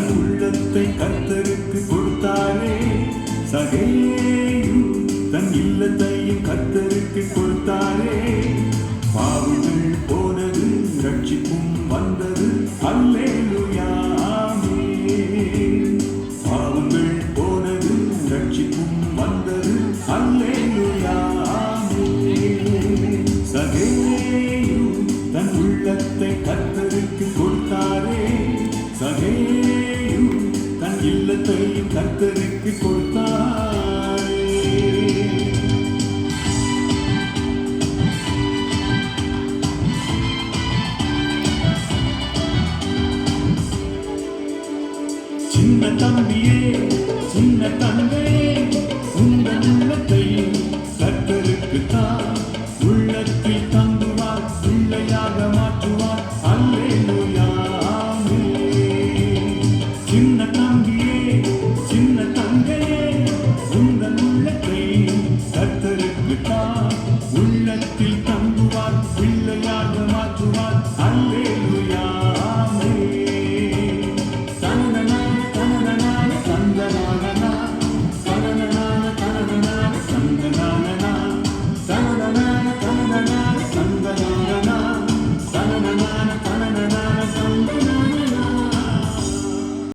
தன் உள்ளத்தை கர்த்தருக்கு கொடுத்தாரே. சகேயு தன் இல்லத்தையும் கர்த்தருக்கு கொடுத்தாரே. பாவங்கள் போனது, ரட்சிப்பும் வந்தது. அல்லேலூயா ஆமென். பாவங்கள் போனது, ரட்சிப்பும் வந்தது. அல்லேலூயா ஆமென். சகேயு தன் உள்ளத்தை கர்த்தருக்கு கொடுத்தாரே. சகேயு தன் இல்லத்தையும் கர்த்தருக்கு கொடுத்தாரே. சின்ன தம்பியே, சின்ன தந்தையே, உங்கள் உள்ளத்தை கர்த்தருக்கு தான்.